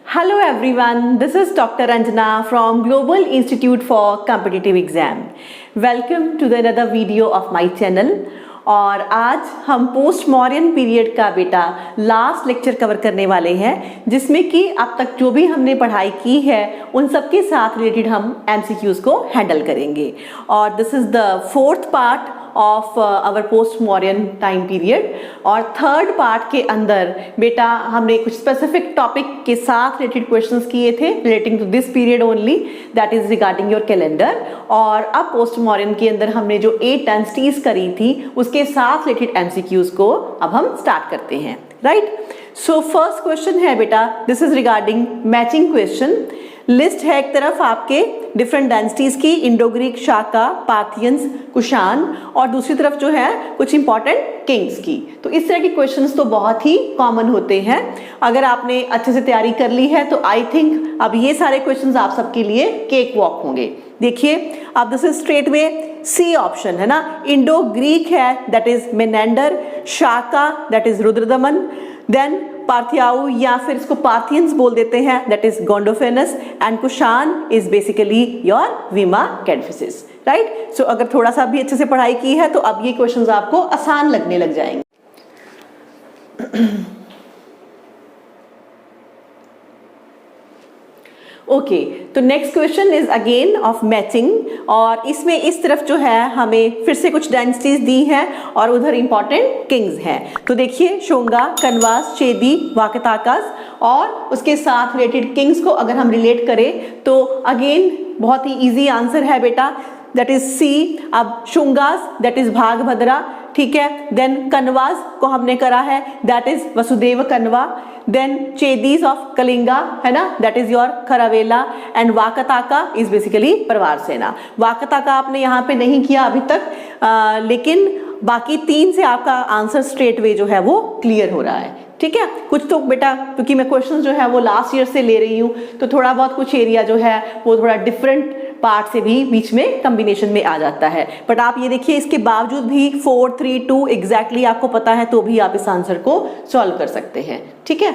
Hello everyone, this is Dr. Anjana from Global Institute for Competitive Exam. Welcome to the another video of my channel. और आज हम post modern period का बेटा last lecture cover करने वाले हैं, जिसमें कि अब तक जो भी हमने पढ़ाई की है उन सब के साथ रिलेटेड हम MCQs को हैंडल करेंगे. और this is the fourth part of our post modern time period. और थर्ड पार्ट के अंदर बेटा हमने कुछ स्पेसिफिक टॉपिक के साथ रिलेटेड क्वेश्चंस किए थे relating to this period only, that is regarding your calendar. और अब पोस्ट मॉडर्न के अंदर हमने जो 8 डेंसिटीज करी थी उसके साथ रिलेटेड MCQs को अब हम स्टार्ट करते हैं. राइट, सो फर्स्ट क्वेश्चन है बेटा, this is regarding matching question. List है एक तरफ आपके डिफरेंट डेंसिटीज की, इंडो ग्रीक, शाका, पार्थियंस, कुषाण, और दूसरी तरफ जो है कुछ इंपॉर्टेंट किंग्स की. तो इस तरह के क्वेश्चंस तो बहुत ही कॉमन होते हैं. अगर आपने अच्छे से तैयारी कर ली है तो आई थिंक अब ये सारे क्वेश्चंस आप सबके लिए केक वॉक होंगे. देखिए अब this is straight way C option है ना. इंडो ग्रीक है that is Menander, Shaka that is Rudradaman, then पार्थियाऊ या फिर इसको पार्थियंस बोल देते हैं that is Gondophares, and Kushan is basically your Vima Kadphises. Right, सो अगर थोड़ा सा भी अच्छे से पढ़ाई की है तो अब ये क्वेश्चंस आपको आसान लगने लग जाएंगे. ओके, तो next question is again of matching, और इसमें इस तरफ जो है हमें फिर से कुछ डेंसिटीज दी हैं और उधर इंपॉर्टेंट किंग्स हैं. तो देखिए शोंगा, कनवास, चेदी, वाकताकास और उसके साथ रिलेटेड किंग्स को अगर हम रिलेट करें तो अगेन बहुत ही इजी आंसर है बेटा, दैट इज सी. अब शुंगास दैट इज भागभद्रा, ठीक है. देन कनवास को हमने करा है दैट इज वसुदेव कनवा. देन चेदीज ऑफ कलिंगा है ना, that is your Kharavela. And Vakataka is basically Pravarasena. वाकताका आपने यहाँ पे नहीं किया अभी तक, लेकिन बाकी 3 से आपका आंसर स्ट्रेट वे जो है वो क्लियर हो रहा है. ठीक है, कुछ तो बेटा क्योंकि मैं क्वेश्चन जो है वो लास्ट ईयर से ले रही हूँ तो थोड़ा बहुत कुछ एरिया जो है वो थोड़ा डिफरेंट पार्ट से भी बीच में कॉम्बिनेशन में आ जाता है. बट आप ये देखिए इसके बावजूद भी 4, 3, 2 एग्जैक्टली आपको पता है तो भी आप इस आंसर को सॉल्व कर सकते हैं. ठीक है,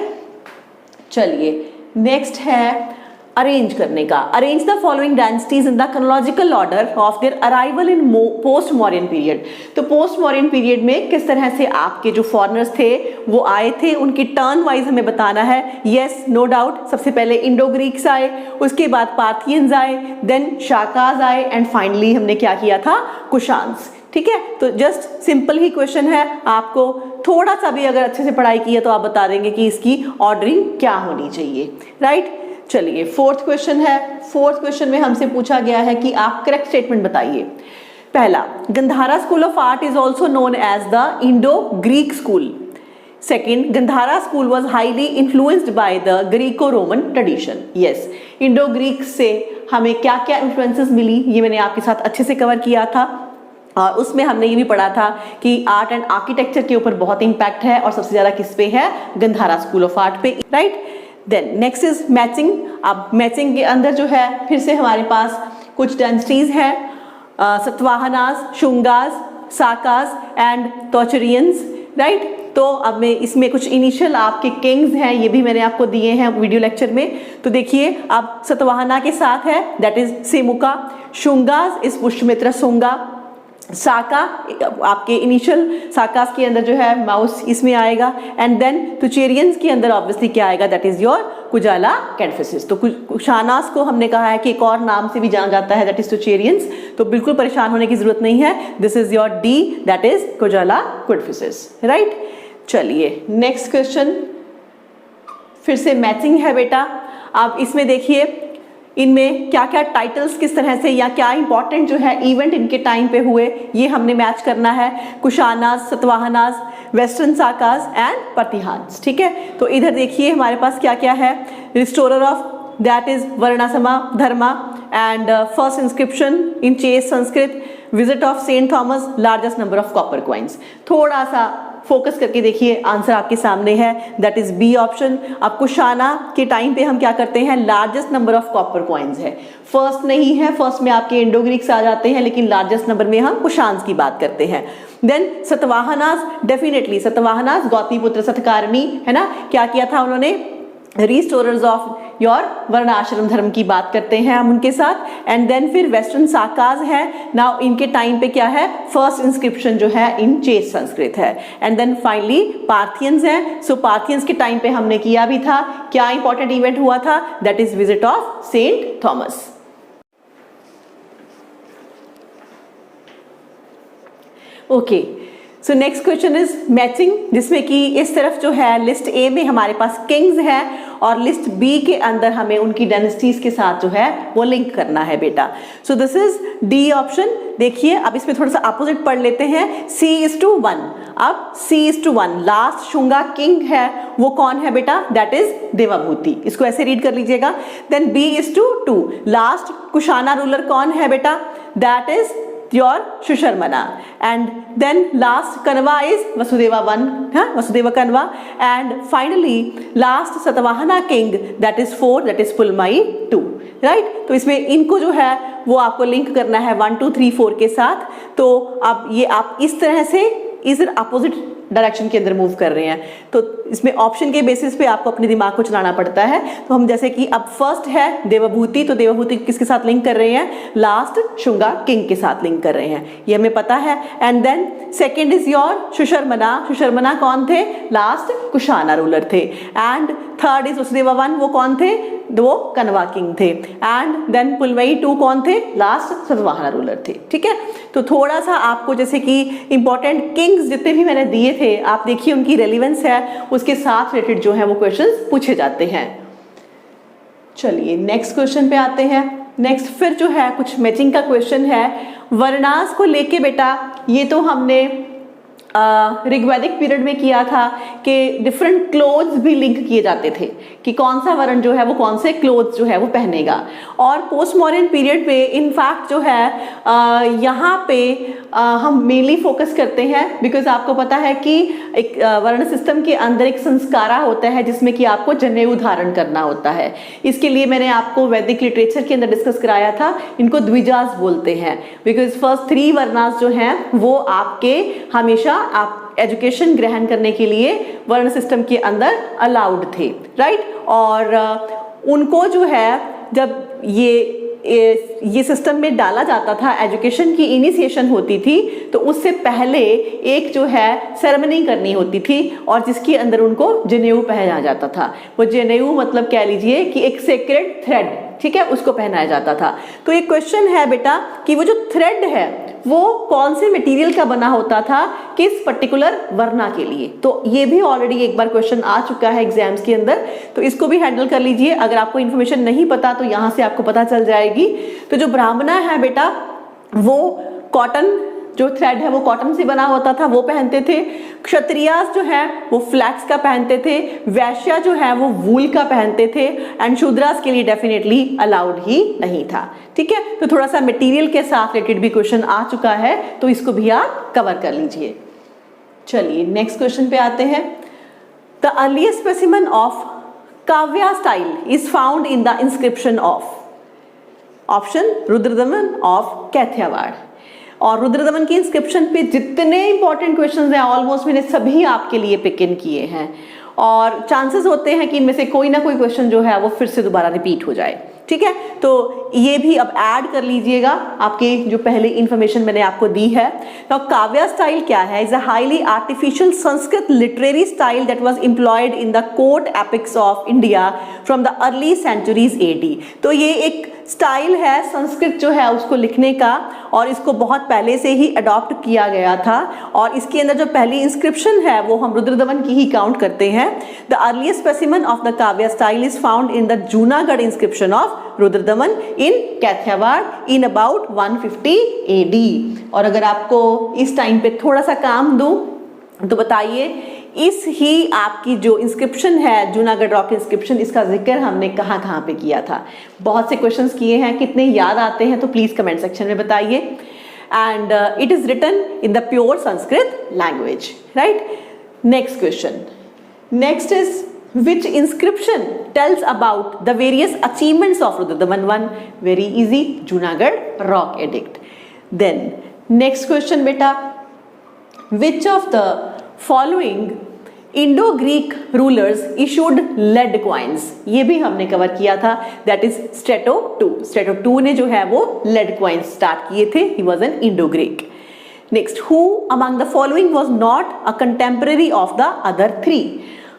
चलिए नेक्स्ट है अरेंज करने का. Arrange the following densities in the chronological order of their arrival in post modern period. तो पोस्ट मॉडर्न पीरियड में किस तरह से आपके जो फॉरेनर्स थे वो आए थे, उनकी टर्न वाइज हमें बताना है. Yes, no doubt. सबसे पहले इंडो ग्रीक्स आए, उसके बाद पार्थियंस आए, देन शाकाज आए, एंड फाइनली हमने क्या किया था, कुषाण्स. ठीक है, तो जस्ट सिंपल ही क्वेश्चन है. आपको थोड़ा सा भी अगर अच्छे से पढ़ाई की है तो आप बता देंगे कि इसकी ऑर्डरिंग क्या होनी चाहिए. राइट, चलिए फोर्थ क्वेश्चन है. फोर्थ क्वेश्चन में हमसे पूछा गया है कि आप करेक्ट स्टेटमेंट बताइए. पहला, Gandhara school of art is also known as the Indo Greek school. Second, Gandhara school was highly influenced by the Greco Roman tradition. Yes, Indo Greek से हमें क्या क्या इन्फ्लुएंसेस मिली ये मैंने आपके साथ अच्छे से कवर किया था, और उसमें हमने ये भी पढ़ा था कि आर्ट एंड आर्किटेक्चर के ऊपर बहुत इम्पैक्ट है और सबसे ज्यादा किस पे है, गंधारा स्कूल ऑफ आर्ट पे. Right, then next is matching. अब मैचिंग के अंदर जो है फिर से हमारे पास कुछ डेंसिटीज हैं, सतवाहनास, शुंगास, साकास एंड तोचरियंस. राइट, तो अब मैं इसमें कुछ इनिशियल आपके किंग्स हैं, ये भी मैंने आपको दिए हैं वीडियो लेक्चर में. तो देखिए अब सतवाहना के साथ है that is Simuka, Shungas is Pushyamitra Shunga, Saka आपके इनिशियल साकास के अंदर जो है माउस इसमें आएगा, एंड देन तुचेरियंस के अंदर ऑब्वियसली क्या आएगा, दैट इज योर कुजाला कैडफिसिस. तो कुषाणास को हमने कहा है कि एक और नाम से भी जाना जाता है दैट इज तुचेरियंस. तो बिल्कुल परेशान होने की जरूरत नहीं है, this is your D that is Kujula Kadphises. Right, चलिए नेक्स्ट क्वेश्चन फिर से मैचिंग है बेटा. आप इसमें देखिए इनमें क्या क्या टाइटल्स किस तरह से या क्या इंपॉर्टेंट जो है इवेंट इनके टाइम पे हुए ये हमने मैच करना है. कुषाणास, सतवाहनास, वेस्टर्न साकास एंड प्रतिहांस. ठीक है, तो इधर देखिए हमारे पास क्या क्या है. Restorer of that is Varnashrama Dharma, and first inscription in chaste Sanskrit, visit of Saint Thomas, largest number of copper coins. थोड़ा सा फोकस करके देखिए, आंसर आपके सामने है दैट इज बी ऑप्शन. अब कुषाणा के टाइम पे हम क्या करते हैं, largest number of copper coins है, फर्स्ट नहीं है. फर्स्ट में आपके इंडो ग्रीक्स आ जाते हैं, लेकिन लार्जेस्ट नंबर में हम कुषाण्स की बात करते हैं. देन सतवाहनास, डेफिनेटली सतवाहनास गौतमीपुत्र सतकारणी है ना, क्या किया था उन्होंने, रिस्टोरर्स ऑफ योर वर्णाश्रम धर्म की बात करते हैं हम उनके साथ। एंड देन फिर वेस्टर्न साकाज है। नाउ इनके टाइम पे क्या है, फर्स्ट इंस्क्रिप्शन जो है इन चेत संस्कृत है। एंड देन फाइनली पार्थियंस है। सो पार्थियंस के टाइम पे हमने किया भी था, क्या इंपॉर्टेंट इवेंट हुआ था, that is visit of Saint Thomas. Okay, so next question is matching, जिसमें कि इस तरफ जो है लिस्ट ए में हमारे पास किंग्स है और लिस्ट बी के अंदर हमें उनकी डायनेस्टीज के साथ जो है वो लिंक करना है बेटा। So this is D option. देखिए अब इसमें थोड़ा सा अपोजिट पढ़ लेते हैं, C:1। अब C:1 लास्ट शुंगा किंग है वो कौन है बेटा, दैट इज देवाभूति। इसको ऐसे रीड कर लीजिएगा। Then B:2 last Kushana ruler कौन है बेटा, that is your Shushramana. And then last Kanva is Vasudeva I, Vasudeva Kanva. And finally last Satavahana king, that is 4, that is Pulmai II, right? तो इसमें इनको जो है वो आपको लिंक करना है 1 2 3 4 के साथ। तो अब ये आप इस तरह से इस अपोजिट डायरेक्शन के अंदर मूव कर रहे हैं, तो इसमें ऑप्शन के बेसिस पे आपको अपने दिमाग को चलाना पड़ता है। तो हम जैसे कि अब फर्स्ट है देवभूति, तो देवभूति किसके साथ लिंक कर रहे हैं, लास्ट शुंगा किंग के साथ लिंक कर रहे हैं, ये हमें पता है। And then second is your Susharman. Susharman कौन थे, लास्ट कुशाना रूलर थे। And third is Vasudeva I, वो कौन थे, वो कनवा किंग थे। एंड देन पुलमई II कौन थे, लास्ट सतवाहना रूलर थे। ठीक है, तो थोड़ा सा आपको जैसे कि इंपॉर्टेंट किंग्स जितने भी मैंने दिए थे आप देखिए उनकी रेलिवेंस है, उसके साथ रिलेटेड जो है वो क्वेश्चंस पूछे जाते हैं। चलिए नेक्स्ट क्वेश्चन पे आते हैं। नेक्स्ट फिर जो है कुछ मैचिंग का क्वेश्चन है वर्णास को लेके बेटा। ये तो हमने ऋग्वैदिक पीरियड में किया था कि डिफरेंट क्लोथ्स भी लिंक किए जाते थे कि कौन सा वर्ण जो है वो कौन से क्लोथ्स जो है वो पहनेगा। और पोस्ट मॉडर्न पीरियड पे इनफैक्ट जो है यहाँ पे हम मेनली फोकस करते हैं, बिकॉज आपको पता है कि एक वर्ण सिस्टम के अंदर एक संस्कारा होता है जिसमें कि आपको जनेऊ धारण करना होता है। इसके लिए मैंने आपको वैदिक लिटरेचर के अंदर डिस्कस कराया था, इनको द्विजास बोलते हैं, बिकॉज फर्स्ट 3 वर्णास जो हैं वो आपके हमेशा आप एजुकेशन ग्रहण करने के लिए वर्ण सिस्टम के अंदर अलाउड थे, राइट। और उनको जो है जब ये सिस्टम में डाला जाता था, एजुकेशन की इनिशिएशन होती थी, तो उससे पहले एक जो है सेरेमनी करनी होती थी और जिसके अंदर उनको जनेऊ पहनाया जाता था। वो जनेऊ मतलब कह लीजिए कि एक सेक्रेड थ्रेड, ठीक है, उसको पहनाया जाता था। तो एक क्वेश्चन है बेटा कि वो जो थ्रेड है वो कौन से मटेरियल का बना होता था किस पर्टिकुलर वर्णा के लिए। तो ये भी ऑलरेडी एक बार क्वेश्चन आ चुका है एग्जाम्स के अंदर, तो इसको भी हैंडल कर लीजिए। अगर आपको इन्फॉर्मेशन नहीं पता तो यहाँ से आपको पता चल जाएगी। तो जो ब्राह्मणा है बेटा वो कॉटन, जो थ्रेड है वो कॉटन से बना होता था, वो पहनते थे। क्षत्रियास जो है वो फ्लैक्स का पहनते थे। वैश्या जो है वो वूल का पहनते थे। एंड शूद्रास के लिए डेफिनेटली अलाउड ही नहीं था। ठीक है, तो थोड़ा सा मटेरियल के साथ रिलेटेड भी क्वेश्चन आ चुका है, तो इसको भी आप कवर कर लीजिए। चलिए नेक्स्ट क्वेश्चन पे आते हैं। The earliest specimen of Kavya style is found in the inscription of, option Rudradaman of Kathiawar. और रुद्रदमन की इंस्क्रिप्शन पे जितने इंपॉर्टेंट क्वेश्चंस हैं ऑलमोस्ट मैंने सभी आपके लिए पिक इन किए हैं, और चांसेस होते हैं कि इनमें से कोई ना कोई क्वेश्चन जो है वो फिर से दोबारा रिपीट हो जाए। ठीक है, तो ये भी अब ऐड कर लीजिएगा आपके जो पहले इंफॉर्मेशन मैंने आपको दी है। तो काव्या स्टाइल क्या है, is a highly artificial Sanskrit literary style that was employed in the court epics of India from the early centuries AD। तो ये एक स्टाइल है संस्कृत जो है उसको लिखने का, और इसको बहुत पहले से ही अडॉप्ट किया गया था। और इसके अंदर जो पहली इंस्क्रिप्शन है वो हम रुद्रदमन की ही काउंट करते हैं। The earliest specimen of the Kavya style is found in the Junagadh inscription of Rudradaman in Kathiawar in about 150 AD। और अगर आपको इस टाइम पे थोड़ा सा काम दूं तो बताइए, इस ही आपकी जो इंस्क्रिप्शन है जूनागढ़ रॉक इंस्क्रिप्शन, इसका जिक्र हमने कहाँ पे किया था। बहुत से क्वेश्चंस किए हैं, कितने याद आते हैं तो प्लीज कमेंट सेक्शन में बताइए। And it is written in the pure Sanskrit language, right. Next question, next is which inscription tells about the various achievements of Rudradaman I? Very easy, Junagadh Rock Edict. Then next question beta, which of the following Indo Greek rulers issued lead coins, ये भी हमने cover किया था, that is strato to ने जो है वो lead coins start किए थे, he was an Indo Greek. Next, who among the following was not a contemporary of the other three,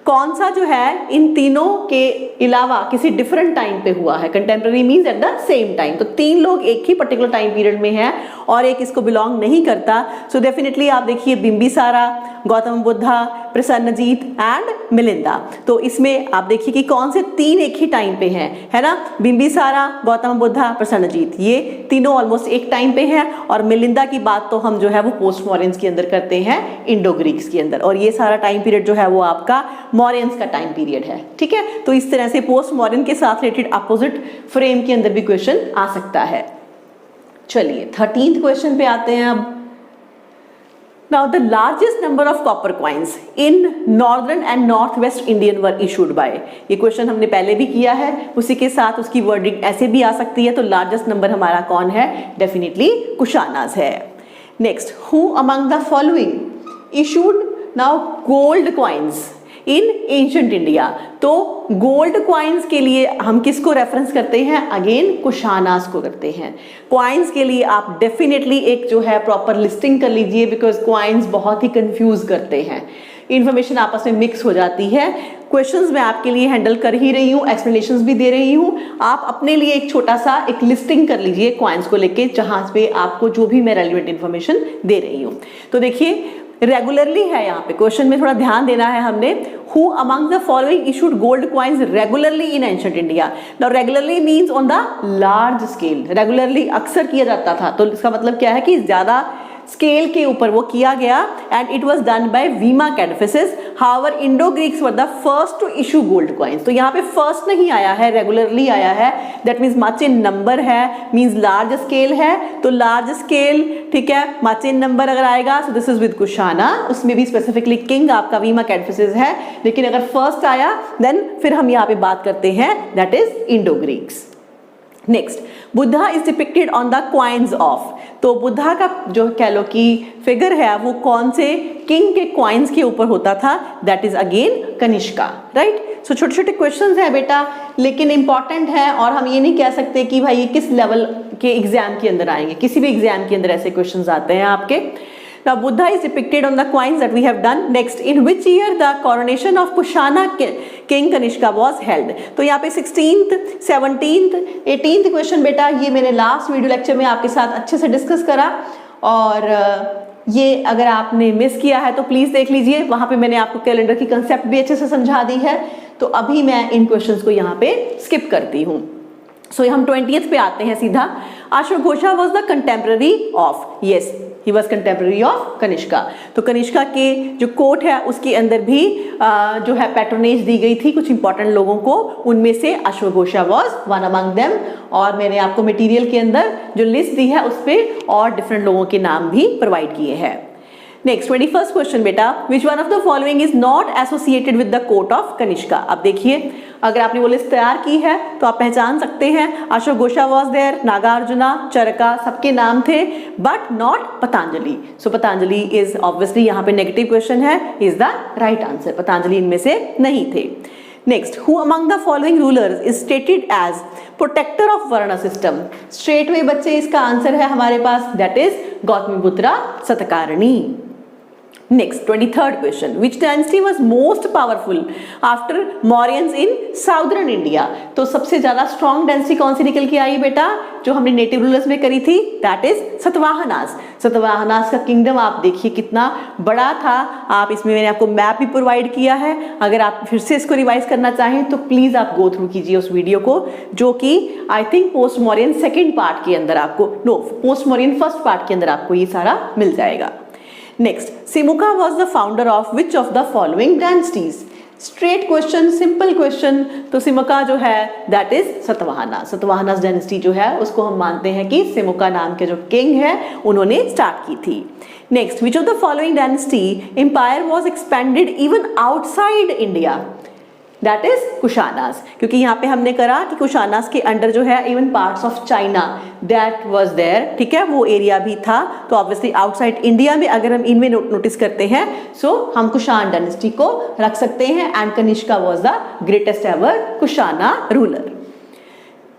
कौन सा जो है इन तीनों के अलावा किसी डिफरेंट टाइम पे हुआ है, contemporary means at the same time, तो तीन लोग एक ही पर्टिकुलर टाइम पीरियड में हैं और एक इसको बिलोंग नहीं करता, सो डेफिनेटली आप देखिए बिंबिसारा, गौतम बुद्धा, प्रसन्नजीत एंड मिलिंदा, तो इसमें आप देखिए कि कौन से तीन एक ही टाइम पे हैं, है ना, बिंबिसारा, गौतम बुद्धा, प्रसन्नजीत, ये तीनों ऑलमोस्ट एक टाइम पे हैं, और मिलिंदा की बात तो हम जो है वो पोस्ट मॉरियंस के अंदर करते हैं, इंडो ग्रीक्स के अंदर, और ये सारा टाइम पीरियड जो है वो आपका मॉरियंस का टाइम पीरियड है, ठीक है। तो इस तरह से पोस्ट मॉरियन के साथ रिलेटेड अपोजिट फ्रेम के अंदर भी क्वेश्चन आ सकता है। चलिए 13th क्वेश्चन पे आते हैं अब। Now the largest number of copper coins in northern and northwest Indian were issued by, ये क्वेश्चन हमने पहले भी किया है, उसी के साथ उसकी वर्डिंग ऐसे भी आ सकती है, तो लार्जेस्ट नंबर हमारा कौन है, डेफिनेटली कुशानास है। Next, who among the following issued now gold coins in ancient India, तो गोल्ड क्वाइंस के लिए हम किसको रेफरेंस करते हैं, अगेन कुशानास को करते हैं। क्वाइंस के लिए आप डेफिनेटली एक जो है प्रॉपर लिस्टिंग कर लीजिए, बिकॉज क्वाइंस बहुत ही कंफ्यूज करते हैं, इन्फॉर्मेशन आपस में मिक्स हो जाती है। क्वेश्चंस मैं आपके लिए हैंडल कर ही रही हूँ, एक्सप्लेनेशंस भी दे रही हूँ, आप अपने लिए एक छोटा सा एक लिस्टिंग कर लीजिए क्वाइंस को लेके, जहां पे आपको जो भी मैं रेलिवेंट इन्फॉर्मेशन दे रही हूँ। तो देखिए रेगुलरली है, यहाँ पे क्वेश्चन में थोड़ा ध्यान देना है हमने, who among the following issued gold coins regularly in ancient India. Now regularly means on the large scale, regularly अक्सर किया जाता था, तो इसका मतलब क्या है कि ज्यादा स्केल के ऊपर वो किया गया, and it was done by Vima Kadphises. However Indo Greeks were the first to issue gold coins, तो यहाँ पे फर्स्ट नहीं आया है, रेगुलरली आया है, that means much in number है, मीन्स लार्ज स्केल है, तो लार्ज स्केल, ठीक है, मच इन नंबर अगर आएगा, so this is with Kushana, उसमें भी स्पेसिफिकली किंग आपका वीमा कैडफिसिस है, लेकिन अगर फर्स्ट आया देन फिर हम यहाँ पे बात करते हैं, that is Indo Greeks. Next, Buddha is depicted on the coins of, तो बुद्धा का जो कह लो कि फिगर है वो कौन से किंग के क्वाइंस के ऊपर होता था, that is again Kanishka, right. So छोटे छोटे क्वेश्चंस हैं बेटा, लेकिन इंपॉर्टेंट है, और हम ये नहीं कह सकते कि भाई ये किस लेवल के एग्जाम के अंदर आएंगे, किसी भी एग्जाम के अंदर ऐसे क्वेश्चंस आते हैं आपके। Now Buddha is depicted on the coins that we have done. Next, in which year the coronation of Kushana King Kanishka was held? तो यहाँ पे 16th, 17th, 18th क्वेश्चन बेटा, ये मैंने लास्ट वीडियो लेक्चर में आपके साथ अच्छे से डिस्कस करा, और ये अगर आपने मिस किया है तो प्लीज देख लीजिए, वहां पे मैंने आपको कैलेंडर की कंसेप्ट भी अच्छे से समझा दी है। तो अभी मैं इन क्वेश्चंस को यहाँ पे स्किप करती हूँ। सो हम 20th पे आते हैं सीधा। अश्वघोषा was the contemporary of, yes he was contemporary of Kanishka, तो कनिष्का के जो कोर्ट है उसके अंदर भी जो है पैट्रोनेज दी गई थी कुछ इंपॉर्टेंट लोगों को, उनमें से अश्वघोषा वॉज वन अमंग देम, और मैंने आपको मटेरियल के अंदर जो लिस्ट दी है उस पर और डिफरेंट लोगों के नाम भी प्रोवाइड किए हैं। नेक्स्ट 21st क्वेश्चन बेटा, which one of the following is not associated with the court of Kanishka. अब देखिए अगर आपने वो लिस्ट तैयार की है तो आप पहचान सकते हैं, अश्वघोषा वॉज देयर, नागार्जुना, चरका, सबके नाम थे, but not Patanjali. So Patanjali is obviously यहाँ पे नेगेटिव क्वेश्चन है, is the right answer, Patanjali इनमें से नहीं थे। Next, who among the following rulers is stated as protector of varna system. Straight way बच्चे इसका आंसर है हमारे पास, that is Gautamiputra Satakarni. Next 23rd question, which dynasty was most powerful after Mauryans in southern India? तो सबसे ज्यादा स्ट्रॉन्ग डायनेस्टी कौन सी निकल के आई बेटा, जो हमने नेटिव रूलर्स में करी थी, दैट इज सतवाहनास। सतवाहनास का किंगडम आप देखिए कितना बड़ा था, आप इसमें मैंने आपको मैप भी प्रोवाइड किया है, अगर आप फिर से इसको रिवाइज करना चाहें तो प्लीज आप गो थ्रू कीजिए उस वीडियो को, जो कि I think post Mauryan second part के अंदर आपको, no post Mauryan first part के अंदर आपको ये सारा मिल जाएगा। Next, Simuka was the founder of which of the following dynasties? Straight question, simple question, तो सिमुका जो है that is Satavahana. Satavahanas dynasty जो है उसको हम मानते हैं कि सिमुका नाम के जो किंग है उन्होंने स्टार्ट की थी। Next, which of the following dynasty empire was expanded even outside India? That is Kushanas, क्योंकि यहाँ पे हमने करा कि कुशानास के अंडर जो है even parts of China that was there, ठीक है, वो एरिया भी था। तो ऑब्वियसली आउटसाइड इंडिया में अगर हम इनमें नोटिस करते हैं सो हम कुशान डायनेस्टी को रख सकते हैं and Kanishka was the greatest ever Kushana ruler.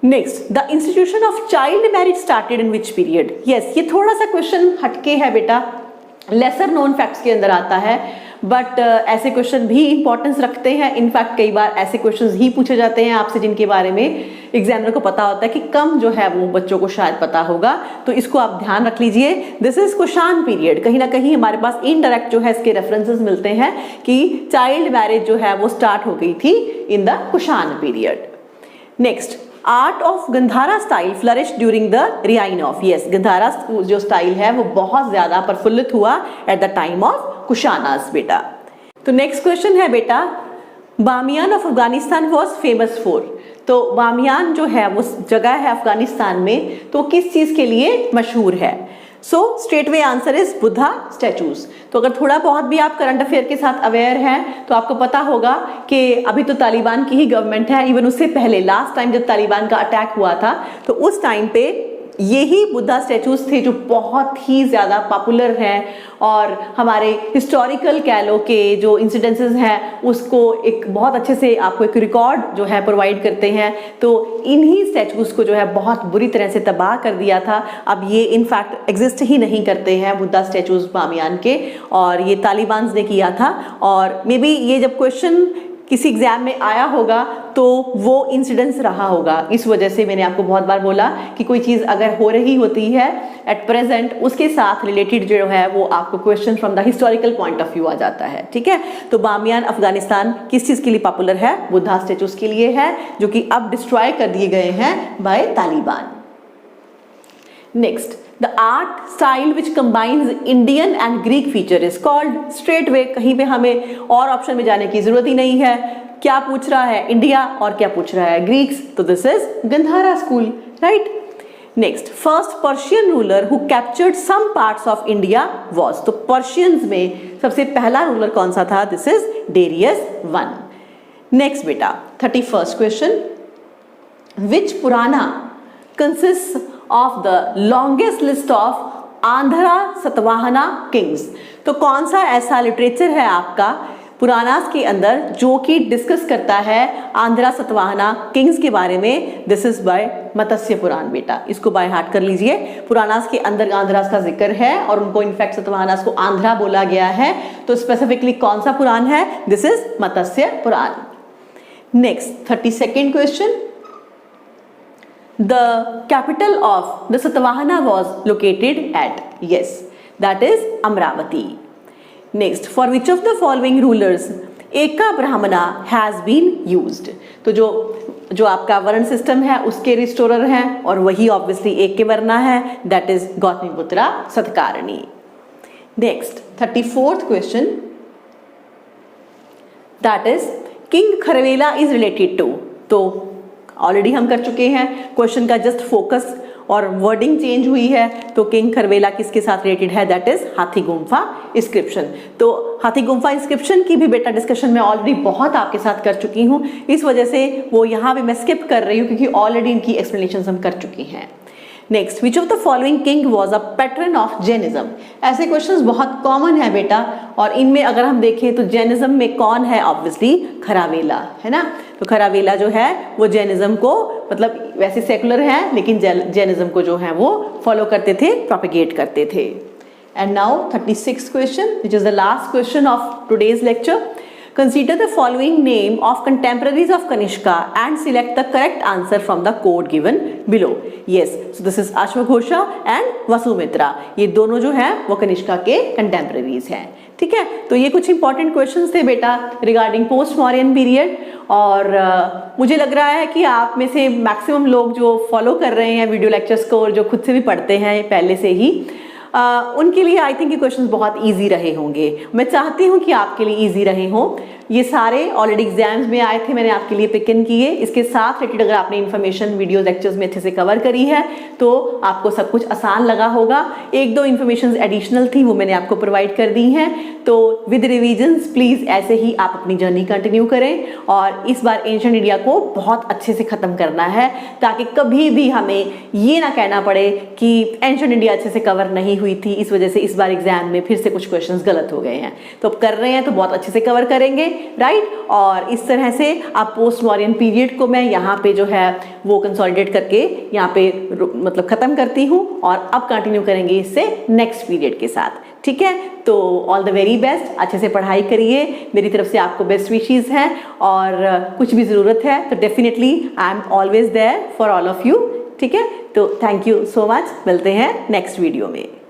Next, the institution of child marriage started in which period? Yes, ये थोड़ा सा क्वेश्चन हटके है बेटा, लेसर नोन फैक्ट्स के अंदर आता है, बट ऐसे क्वेश्चन भी इंपॉर्टेंस रखते हैं। इनफैक्ट कई बार ऐसे क्वेश्चंस ही पूछे जाते हैं आपसे जिनके बारे में एग्जामिनर को पता होता है कि कम जो है वो बच्चों को शायद पता होगा, तो इसको आप ध्यान रख लीजिए। This is Kushan period. कहीं ना कहीं हमारे पास इनडायरेक्ट जो है इसके रेफरेंसेस मिलते हैं कि चाइल्ड मैरिज जो है वो स्टार्ट हो गई थी in the Kushan period. Next, art of Gandhara style flourish during the reign of? Yes, Gandhara जो स्टाइल है वो बहुत ज्यादा प्रफुल्लित हुआ at the time of Kushanas बेटा। तो नेक्स्ट क्वेश्चन है बेटा, Bamiyan of Afghanistan was famous for? तो बामियान जो है वो जगह है अफगानिस्तान में, तो किस चीज के लिए मशहूर है? So straight way answer is Buddha statues. तो अगर थोड़ा बहुत भी आप करंट अफेयर के साथ अवेयर हैं तो आपको पता होगा कि अभी तो तालिबान की ही गवर्नमेंट है, इवन उससे पहले लास्ट टाइम जब तालिबान का अटैक हुआ था तो उस टाइम पे यही बुद्धा स्टैचूज थे जो बहुत ही ज़्यादा पॉपुलर हैं और हमारे हिस्टोरिकल कह लो के जो इंसिडेंसेस हैं उसको एक बहुत अच्छे से आपको एक रिकॉर्ड जो है प्रोवाइड करते हैं। तो इन्हीं स्टैचूज को जो है बहुत बुरी तरह से तबाह कर दिया था। अब ये इनफैक्ट एग्जिस्ट ही नहीं करते हैं बुद्धा स्टैचूज बामियान के, और ये तालिबान ने किया था। और मे बी ये जब क्वेश्चन किसी एग्जाम में आया होगा तो वो इंसिडेंस रहा होगा, इस वजह से मैंने आपको बहुत बार बोला कि कोई चीज़ अगर हो रही होती है एट प्रेजेंट उसके साथ रिलेटेड जो है वो आपको question from the historical point of view आ जाता है, ठीक है। तो बामियान अफगानिस्तान किस चीज़ के लिए पॉपुलर है? बुद्धा स्टेचूज के लिए है, जो कि अब डिस्ट्रॉय कर दिए गए हैं by Taliban. Next, the art style which combines Indian and Greek feature is called? Straight way, कहीं पे हमें और ऑप्शन में जाने की जरूरत ही नहीं है। क्या पूछ रहा है? इंडिया, और क्या पूछ रहा है? ग्रीक्स। तो this is Gandhara school, right. Next, first Persian ruler who captured some parts of India was? तो पर्शियंस में सबसे पहला रूलर कौन सा था? This is Darius one. Next बेटा, 31st question, which Purana consist of the longest list of Andhra Satavahana kings? तो कौन सा ऐसा लिटरेचर है आपका पुराणास के अंदर जो कि डिस्कस करता है आंध्रा सतवाहना किंग्स के बारे में? दिस इज बाय मत्स्य पुराण बेटा, इसको बाय हार्ट कर लीजिए। पुराणास के अंदर आंध्रास का जिक्र है और उनको इनफैक्ट सतवाहनास को आंध्रा बोला गया है। तो स्पेसिफिकली कौन सा पुराण है? This is Matsya Purana. Next, 32nd question, the capital of the Satavahana was located at? Yes, that is Amravati. Next, for which of the following rulers Eka Brahmana has been used? तो जो आपका वर्ण सिस्टम है उसके रिस्टोरर हैं और वही obviously एक के वर्णा है, that is Gautamiputra Satakarni. Next, 34th question, that is king Kharavela is related to? तो ऑलरेडी हम कर चुके हैं, क्वेश्चन का जस्ट फोकस और वर्डिंग चेंज हुई है। तो किंग खरवेला किसके साथ रिलेटेड है? दैट इज हाथी गुम्फा इंस्क्रिप्शन। तो हाथी गुम्फा इंस्क्रिप्शन की भी बेटा डिस्कशन में ऑलरेडी बहुत आपके साथ कर चुकी हूँ, इस वजह से वो यहाँ पे मैं स्किप कर रही हूँ क्योंकि ऑलरेडी इनकी एक्सप्लेनेशन हम कर चुकी हैं। Next, which of the following king was a pattern of Jainism? ऐसे क्वेश्चंस बहुत कॉमन है बेटा, और इनमें अगर हम देखें तो जैनिज्म में कौन है? ऑब्वियसली खरावेला, है ना। तो खरावेला जो है वो जैनिज्म को, मतलब वैसे सेकुलर है लेकिन जैनिज्म को जो है वो फॉलो करते थे, प्रोपेगेट करते थे। And now 36th question, which is the last question of today's lecture. Consider the following name of contemporaries of Kanishka and select the correct answer from the code given below. Yes, so this is Ashwaghosha and Vasumitra. ये दोनों जो हैं वो कनिष्का के contemporaries हैं, ठीक है। तो ये कुछ इंपॉर्टेंट क्वेश्चंस थे बेटा रिगार्डिंग पोस्ट मौर्यन पीरियड, और मुझे लग रहा है कि आप में से मैक्सिमम लोग जो फॉलो कर रहे हैं वीडियो लेक्चर्स को और जो खुद से भी पढ़ते हैं पहले से ही, उनके लिए आई थिंक ये क्वेश्चंस बहुत इजी रहे होंगे। मैं चाहती हूँ कि आपके लिए इजी रहे हों। ये सारे ऑलरेडी एग्जाम्स में आए थे, मैंने आपके लिए पिक इन किए। इसके साथ रिलेटेड अगर आपने इन्फॉर्मेशन वीडियो लेक्चर्स में अच्छे से कवर करी है तो आपको सब कुछ आसान लगा होगा। एक दो इन्फॉर्मेशन एडिशनल थी वो मैंने आपको प्रोवाइड कर दी हैं। तो विद रिविजन्स प्लीज ऐसे ही आप अपनी जर्नी कंटिन्यू करें और इस बार एंशिएंट इंडिया को बहुत अच्छे से खत्म करना है, ताकि कभी भी हमें ये ना कहना पड़े कि एंशिएंट इंडिया अच्छे से कवर नहीं हुई थी, इस वजह से इस बार एग्जाम में फिर से कुछ क्वेश्चंस गलत हो गए हैं। तो अब कर रहे हैं तो बहुत अच्छे से कवर करेंगे, राइट। और इस तरह से आप पोस्ट वॉरियन पीरियड को मैं यहाँ पे जो है वो कंसोलिडेट करके यहाँ पे मतलब खत्म करती हूँ और अब कंटिन्यू करेंगे इससे नेक्स्ट पीरियड के साथ, ठीक है। तो ऑल द वेरी बेस्ट, अच्छे से पढ़ाई करिए, मेरी तरफ से आपको बेस्ट विशेस हैं और कुछ भी ज़रूरत है तो definitely I am always there for all of you, ठीक है। तो थैंक यू सो मच, मिलते हैं नेक्स्ट वीडियो में।